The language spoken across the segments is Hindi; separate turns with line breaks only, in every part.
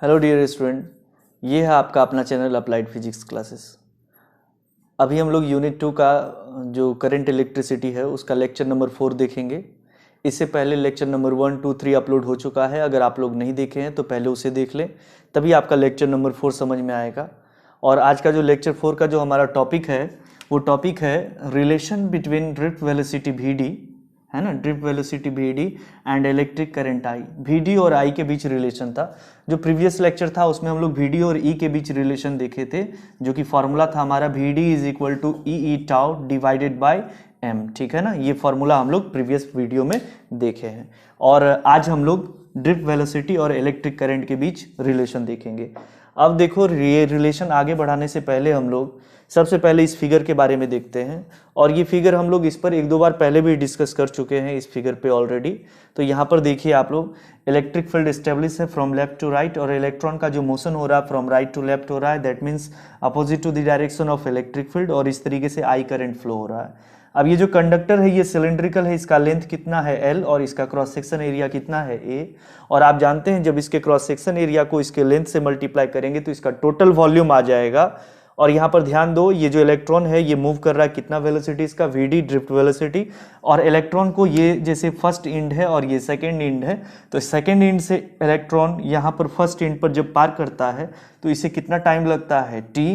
हेलो डियर स्टूडेंट, ये है आपका अपना चैनल अप्लाइड फिजिक्स क्लासेस। अभी हम लोग यूनिट 2 का जो करंट इलेक्ट्रिसिटी है उसका लेक्चर नंबर 4 देखेंगे। इससे पहले लेक्चर नंबर 1, 2, 3 अपलोड हो चुका है। अगर आप लोग नहीं देखे हैं तो पहले उसे देख लें, तभी आपका लेक्चर नंबर 4 समझ में आएगा। और आज का जो लेक्चर 4 का जो हमारा टॉपिक है वो टॉपिक है relation between drift velocity V D, है ना, drift velocity V D and electric current I. V D और आई के बीच रिलेशन था। जो प्रीवियस लेक्चर था उसमें हम लोग वी डी और ई के बीच रिलेशन देखे थे, जो कि फॉर्मूला था हमारा V D is equal to E tau divided by M. ठीक है ना, ये फॉर्मूला हम लोग प्रीवियस वीडियो में देखे हैं। और आज हम लोग ड्रिफ्ट वेलोसिटी और इलेक्ट्रिक करंट के बीच रिलेशन देखेंगे। अब देखो, ये रिलेशन आगे बढ़ाने से पहले हम लोग सबसे पहले इस फिगर के बारे में देखते हैं। और ये फिगर हम लोग इस पर एक दो बार पहले भी डिस्कस कर चुके हैं इस फिगर पे ऑलरेडी। तो यहाँ पर देखिए आप लोग, इलेक्ट्रिक फील्ड एस्टेब्लिश है फ्रॉम लेफ्ट टू राइट, और इलेक्ट्रॉन का जो मोशन हो रहा है फ्रॉम राइट टू लेफ्ट हो रहा है, that means opposite to the direction of electric field. और इस तरीके से आई करंट फ्लो हो रहा है। अब ये जो कंडक्टर है ये सिलेंड्रिकल है, इसका लेंथ कितना है L और इसका क्रॉस सेक्शन एरिया कितना है A। और आप जानते हैं जब इसके क्रॉस सेक्शन एरिया को इसके लेंथ से मल्टीप्लाई करेंगे तो इसका टोटल वॉल्यूम आ जाएगा। और यहाँ पर ध्यान दो, ये जो इलेक्ट्रॉन है ये मूव कर रहा है कितना वेलोसिटी, इसका VD ड्रिफ्ट वेलोसिटी। और इलेक्ट्रॉन को ये जैसे फर्स्ट इंड है और ये सेकेंड इंड है, तो सेकेंड इंड से इलेक्ट्रॉन यहाँ पर फर्स्ट इंड पर जब पार करता है तो इसे कितना टाइम लगता है T,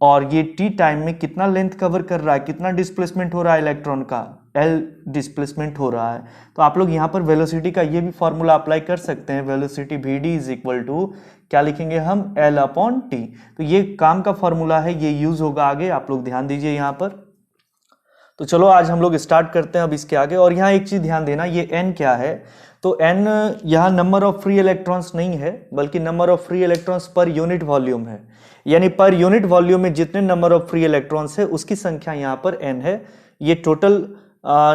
और ये T टाइम में कितना लेंथ कवर कर रहा है, कितना डिस्प्लेसमेंट हो रहा है इलेक्ट्रॉन का, L डिस्प्लेसमेंट हो रहा है। तो आप लोग यहाँ पर वेलोसिटी का ये भी फॉर्मूला अप्लाई कर सकते हैं। Velocity VD is equal to क्या लिखेंगे हम, L अपॉन T। तो ये काम का फॉर्मूला है, ये यूज होगा आगे, आप लोग ध्यान दीजिए यहाँ पर। तो चलो आज हम लोग स्टार्ट करते हैं अब इसके आगे। और यहाँ एक चीज ध्यान देना, ये N क्या है, तो N यहाँ नंबर ऑफ फ्री इलेक्ट्रॉन्स नहीं है, बल्कि number of free electrons per unit volume है। यानी पर यूनिट वॉल्यूम में जितने नंबर ऑफ फ्री इलेक्ट्रॉन्स है उसकी संख्या यहाँ पर N है। ये total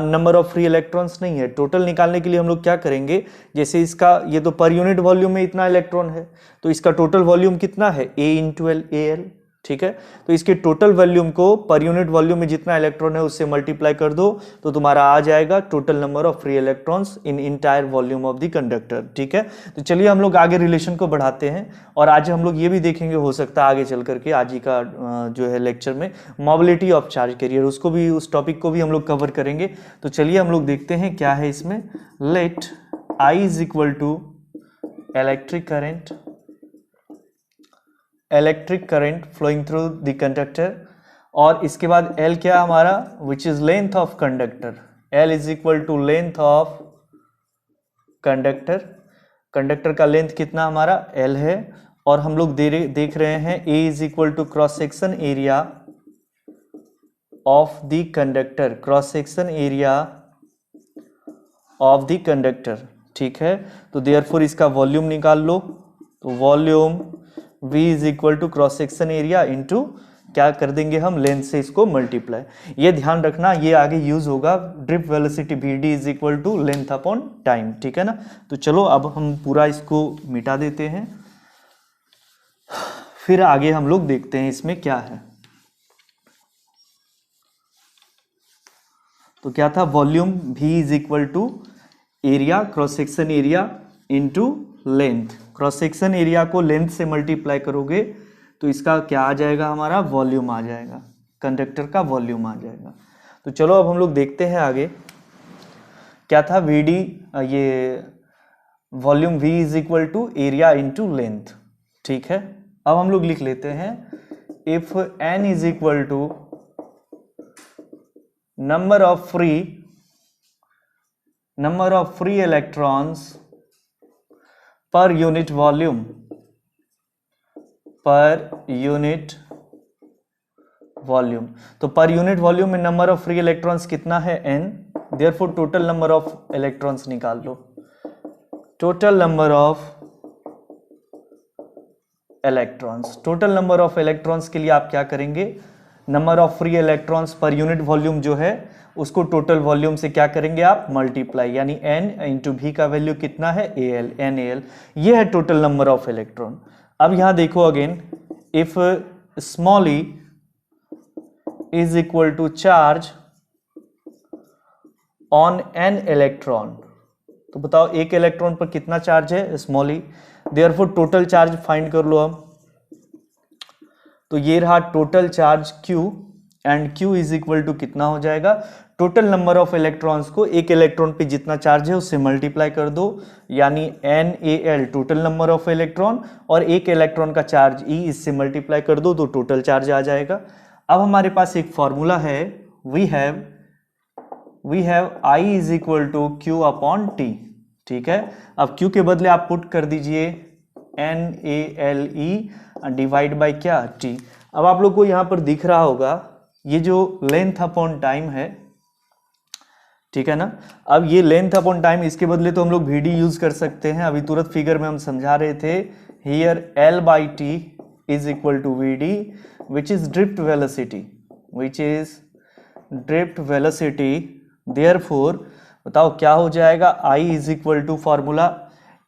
number of free electrons नहीं है। टोटल निकालने के लिए हम लोग क्या करेंगे, जैसे इसका ये तो पर यूनिट वॉल्यूम में इतना इलेक्ट्रॉन है, तो इसका टोटल वॉल्यूम कितना है A इंटू एल AL। ठीक है, तो इसके टोटल वॉल्यूम को पर यूनिट वॉल्यूम में जितना इलेक्ट्रॉन है उससे मल्टीप्लाई कर दो तो तुम्हारा आ जाएगा total number of free electrons in entire volume of the conductor. ठीक है, तो चलिए हम लोग आगे रिलेशन को बढ़ाते हैं। और आज हम लोग ये भी देखेंगे, हो सकता है आगे चल करके आज ही का जो है लेक्चर में मोबिलिटी ऑफ चार्ज कैरियर, उसको भी, उस टॉपिक को भी हम लोग कवर करेंगे। तो चलिए हम लोग देखते हैं क्या है इसमें। Let I is equal to electric current flowing through the conductor, और इसके बाद L क्या हमारा, which is length of conductor. L is equal to length of conductor. Conductor का लेंथ कितना हमारा L है। और हम लोग देख रहे हैं A is equal to cross section area of the conductor, cross section area of the conductor. ठीक है, तो देयरफॉर इसका वॉल्यूम निकाल लो, तो volume V is equal to cross section area into क्या कर देंगे हम, लेंथ से इसको मल्टीप्लाई। ये ध्यान रखना, ये आगे यूज होगा। Drift velocity VD is equal to length upon time. ठीक है ना, तो चलो अब हम पूरा इसको मिटा देते हैं, फिर आगे हम लोग देखते हैं इसमें क्या है। तो क्या था, volume V is equal to area, cross section area into length. Cross section area को लेंथ से मल्टीप्लाई करोगे तो इसका क्या आ जाएगा, हमारा वॉल्यूम आ जाएगा, कंडक्टर का वॉल्यूम आ जाएगा। तो चलो अब हम लोग देखते हैं आगे क्या था, VD, ये volume V is equal to area into length. ठीक है, अब हम लोग लिख लेते हैं, if N is equal to number of free electrons per unit volume, तो पर यूनिट वॉल्यूम में नंबर ऑफ फ्री इलेक्ट्रॉन्स कितना है N, therefore total number of electrons निकाल लो। टोटल नंबर ऑफ इलेक्ट्रॉन्स के लिए आप क्या करेंगे, number of free electrons per unit volume जो है उसको टोटल वॉल्यूम से क्या करेंगे आप, मल्टीप्लाई। यानी N इंटू V का वैल्यू कितना है AL, NaL, ये है टोटल नंबर ऑफ इलेक्ट्रॉन। अब यहां देखो again, if small e is equal to charge on an electron, तो बताओ एक इलेक्ट्रॉन पर कितना चार्ज है, small e. Therefore total charge find कर लो हम। तो ये रहा total charge Q and Q is equal to कितना हो जाएगा, टोटल नंबर ऑफ इलेक्ट्रॉन्स को एक इलेक्ट्रॉन पे जितना चार्ज है उससे मल्टीप्लाई कर दो, यानी NaL total number of electron, और एक इलेक्ट्रॉन का चार्ज E इससे मल्टीप्लाई कर दो तो टोटल चार्ज आ जाएगा। अब हमारे पास एक फॉर्मूला है, we have I is equal to Q upon T, ठीक है। अब Q के बदले आप पुट कर दीजिए NaLe डिवाइड बाय क्या, T। अब आप लोग को यहां पर दिख रहा होगा ये जो लेंथ अपॉन टाइम है, ठीक है ना। अब ये लेंथ अपॉन टाइम, इसके बदले तो हम लोग Vd यूज कर सकते हैं, अभी तुरंत फिगर में हम समझा रहे थे। Here L by T is equal to Vd which is drift velocity, therefore बताओ क्या हो जाएगा, I is equal to formula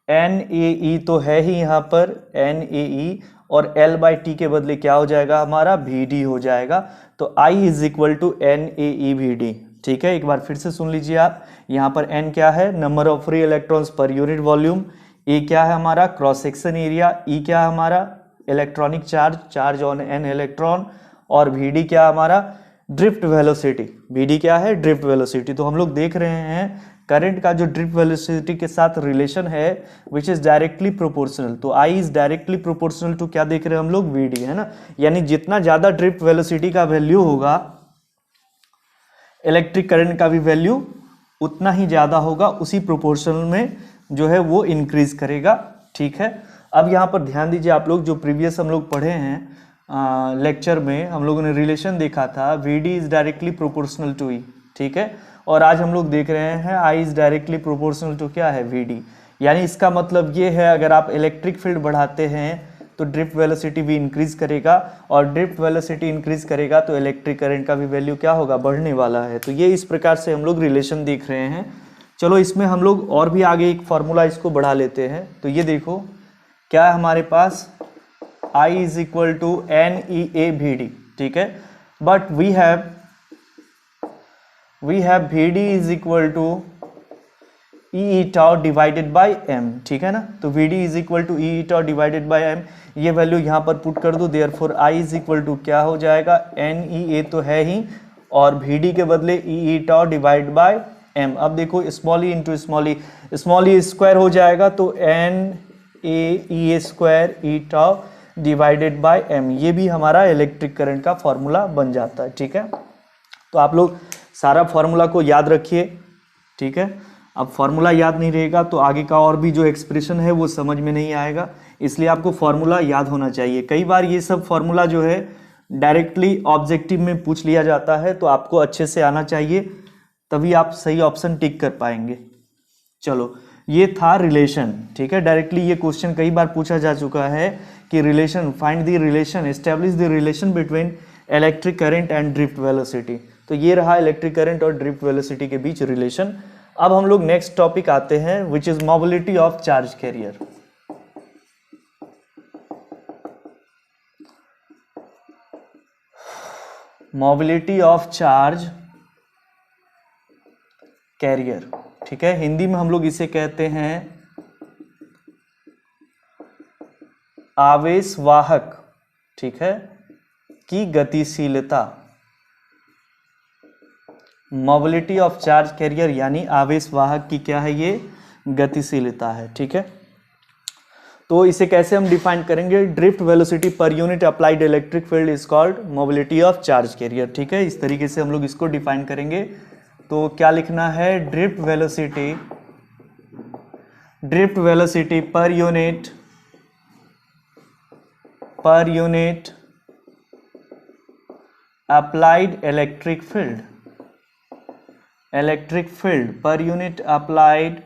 NaE तो है ही यहाँ पर NaE, और L बाई T के बदले क्या हो जाएगा हमारा Vd हो जाएगा। तो I is equal to NaE Vd, ठीक है। एक बार फिर से सुन लीजिए आप, यहाँ पर N क्या है, number of free electrons per unit volume, A क्या है हमारा क्रॉस सेक्शन एरिया, E क्या है हमारा electronic charge on N electron, और Vd क्या हमारा ड्रिफ्ट वेलोसिटी, Vd क्या है ड्रिफ्ट वेलोसिटी। तो हम लोग देख रहे हैं करंट का जो ड्रिफ्ट वेलोसिटी के साथ रिलेशन है विच इज डायरेक्टली प्रोपोर्शनल, तो I is directly proportional to क्या देख रहे हैं हम लोग, Vd, है ना। यानी जितना ज्यादा ड्रिफ्ट वेलोसिटी का वैल्यू होगा इलेक्ट्रिक करंट का भी वैल्यू उतना ही ज्यादा होगा, उसी प्रोपोर्शनल में जो है वो इंक्रीज करेगा, ठीक है। अब यहाँ पर ध्यान दीजिए आप लोग, जो प्रीवियस हम लोग पढ़े हैं लेक्चर में हम लोगों ने रिलेशन देखा था, Vd is directly proportional to E, ठीक है। और आज हम लोग देख रहे हैं I is directly proportional to क्या है, Vd। यानी इसका मतलब ये है अगर आप इलेक्ट्रिक फील्ड बढ़ाते हैं तो ड्रिफ्ट वेलोसिटी भी इंक्रीज करेगा, और ड्रिफ्ट वेलोसिटी इंक्रीज करेगा तो इलेक्ट्रिक करंट का भी वैल्यू क्या होगा, बढ़ने वाला है। तो ये इस प्रकार से हम लोग रिलेशन देख रहे हैं। चलो इसमें हम लोग और भी आगे एक फॉर्मूला इसको बढ़ा लेते हैं। तो ये देखो क्या है हमारे पास, I is equal to NeA Vd, ठीक है। But we have Vd is equal to E tau divided by m, ठीक है ना। तो Vd is equal to E tau divided by m, ये वैल्यू यहाँ पर पुट कर दो, therefore I is equal to क्या हो जाएगा, NeA तो है ही, और Vd के बदले E tau divide by m। अब देखो small E into small E square हो जाएगा, तो NaE square E tau divided by m, ये भी हमारा इलेक्ट्रिक करंट का फॉर्मूला बन जाता है, ठीक है। तो आप लोग सारा फॉर्मूला को याद रखिए, ठीक है। अब फॉर्मूला याद नहीं रहेगा तो आगे का और भी जो एक्सप्रेशन है वो समझ में नहीं आएगा, इसलिए आपको फॉर्मूला याद होना चाहिए। कई बार ये सब फॉर्मूला जो है डायरेक्टली ऑब्जेक्टिव में पूछ लिया जाता है, तो आपको अच्छे से आना चाहिए, तभी आप सही ऑप्शन टिक कर पाएंगे। चलो ये था रिलेशन, ठीक है। डायरेक्टली ये क्वेश्चन कई बार पूछा जा चुका है कि relation, find the relation, establish the relation between electric current and drift velocity. तो ये रहा इलेक्ट्रिक करंट और ड्रिफ्ट वेलोसिटी के बीच रिलेशन। अब हम लोग नेक्स्ट टॉपिक आते हैं which is mobility of charge career. Mobility of charge career, ठीक है। हिंदी में हम लोग इसे कहते हैं आवेशवाहक, ठीक है, की गतिशीलता। मोबिलिटी ऑफ चार्ज कैरियर यानी आवेशवाहक की क्या है, ये गतिशीलता है, ठीक है। तो इसे कैसे हम डिफाइन करेंगे, drift velocity per unit applied electric field is called mobility of charge career, ठीक है। इस तरीके से हम लोग इसको डिफाइन करेंगे। तो क्या लिखना है, drift velocity per unit applied electric field per unit applied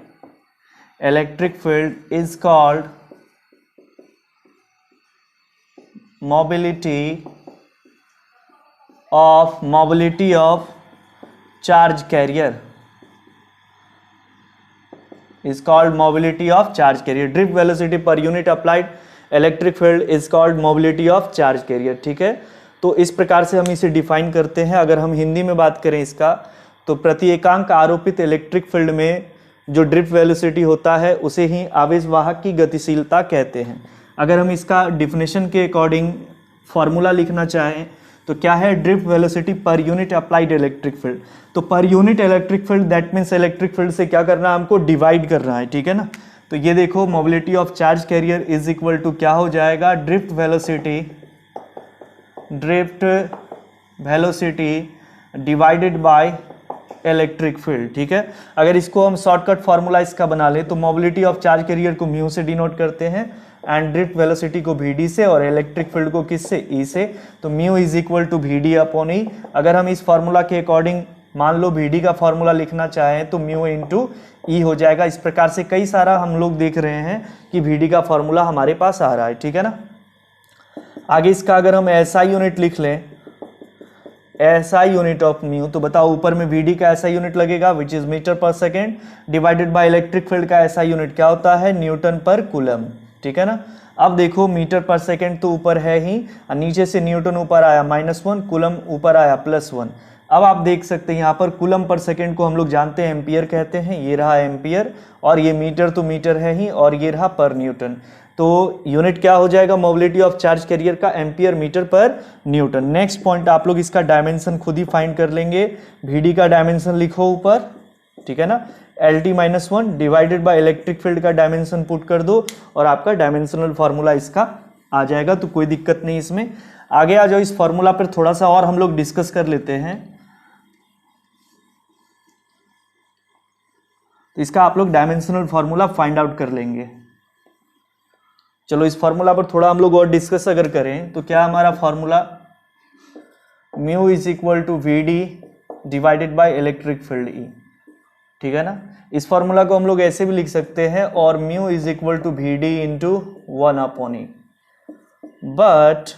electric field is called mobility of charge carrier is called mobility of charge carrier। drift velocity per unit applied electric field is called mobility of charge carrier, ठीक है। तो इस प्रकार से हम इसे डिफाइन करते हैं। अगर हम हिंदी में बात करें इसका, तो प्रति एकांक आरोपित इलेक्ट्रिक फील्ड में जो ड्रिफ्ट वेलोसिटी होता है उसे ही आवेश वाहक की गतिशीलता कहते हैं। अगर हम इसका डिफिनेशन के अकॉर्डिंग फॉर्मूला लिखना चाहें तो क्या है, drift velocity per unit applied electric field. तो per unit electric field that means electric field से क्या करना है, हमको डिवाइड करना है, ठीक है ना। तो ये देखो mobility of charge carrier is equal to क्या हो जाएगा, drift velocity divided by electric field, ठीक है। अगर इसको हम शॉर्टकट फार्मूला इसका बना ले तो मोबिलिटी ऑफ चार्ज कैरियर को म्यू से डिनोट करते हैं एंड ड्रिफ्ट वेलोसिटी को वी से और इलेक्ट्रिक फील्ड को किससे, ई से। तो mu is equal to v upon e. अगर हम इस फार्मूला के अकॉर्डिंग मान लो वी का फार्मूला लिखना चाहें तो म्यू इंटू ई हो जाएगा। इस प्रकार से कई सारा हम लोग देख रहे हैं कि वी का फार्मूला हमारे पास आ रहा है, ठीक है ना। आगे इसका अगर हम एसआई यूनिट लिख लें, एसआई यूनिट ऑफ म्यू, तो बताओ ऊपर में वी का एसआई यूनिट लगेगा विच इज मीटर पर second, divided by electric field का एसआई यूनिट क्या होता है, न्यूटन पर कूलम, ठीक है ना। अब देखो मीटर पर सेकेंड तो ऊपर है ही, नीचे से न्यूटन ऊपर आया -1, कूलम ऊपर आया +1। अब आप देख सकते हैं यहाँ पर कूलम पर सेकेंड को हम लोग जानते हैं एम्पियर कहते हैं, ये रहा एम्पियर, और ये मीटर तो मीटर है ही, और ये रहा पर न्यूटन। तो यूनिट क्या हो जाएगा मोबिलिटी ऑफ चार्ज कैरियर का, एम्पियर मीटर पर न्यूटन। नेक्स्ट पॉइंट आप लोग इसका डायमेंशन खुद ही फाइंड कर लेंगे, वी का डायमेंशन लिखो ऊपर, ठीक है ना। LT-1 divided by electric field का डायमेंशन पुट कर दो और आपका डायमेंशनल फार्मूला इसका आ जाएगा, तो कोई दिक्कत नहीं इसमें। आगे आ जाओ, इस फार्मूला पर थोड़ा सा और हम लोग डिस्कस कर लेते हैं। तो इसका आप लोग डायमेंशनल फार्मूला फाइंड आउट कर लेंगे। चलो इस फार्मूला पर थोड़ा हम लोग और डिस्कस अगर करें तो क्या हमारा formula, mu is equal to VD divided by electric field E, ठीक है ना। इस फार्मूला को हम लोग ऐसे भी लिख सकते हैं, और mu is equal to VD into 1 upon e, but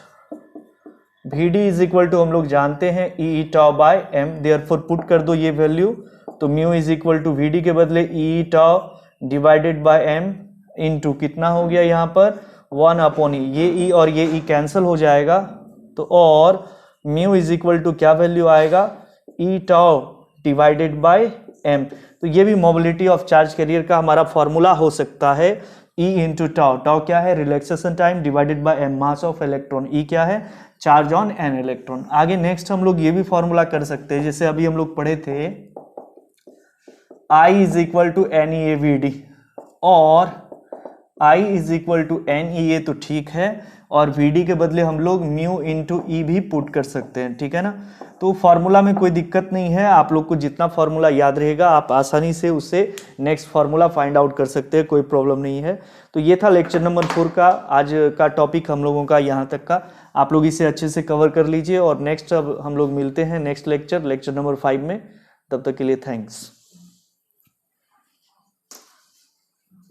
VD is equal to हम लोग जानते हैं e tau by m, therefore put कर दो ये वैल्यू। तो mu is equal to VD के बदले e tau divided by m into कितना हो गया यहाँ पर 1 अपॉन ई, ये ई और ये ई कैंसिल हो जाएगा। तो और म्यू इज इक्वल टू क्या वैल्यू आएगा, ई टाउ डिवाइडेड बाय एम। तो ये भी मोबिलिटी ऑफ चार्ज कैरियर का हमारा फॉर्मूला हो सकता है, ई इंटू टाउ। टाउ क्या है, relaxation time, divided by m mass of electron, e क्या है, चार्ज ऑन एन इलेक्ट्रॉन। आगे नेक्स्ट हम लोग ये भी फॉर्मूला कर सकते हैं, जैसे अभी हम लोग पढ़े थे I is equal to NeAVD, और I is equal to NEA, तो ठीक है, और VD के बदले हम लोग म्यू इंटू ई भी पुट कर सकते हैं, ठीक है ना। तो फार्मूला में कोई दिक्कत नहीं है, आप लोग को जितना फार्मूला याद रहेगा आप आसानी से उससे नेक्स्ट फार्मूला फाइंड आउट कर सकते हैं, कोई प्रॉब्लम नहीं है। तो ये था लेक्चर नंबर 4 का आज का टॉपिक हम लोगों का, यहाँ तक का आप लोग इसे अच्छे से कवर कर लीजिए, और नेक्स्ट अब हम लोग मिलते हैं नेक्स्ट लेक्चर नंबर 5 में। तब तक के लिए थैंक्स।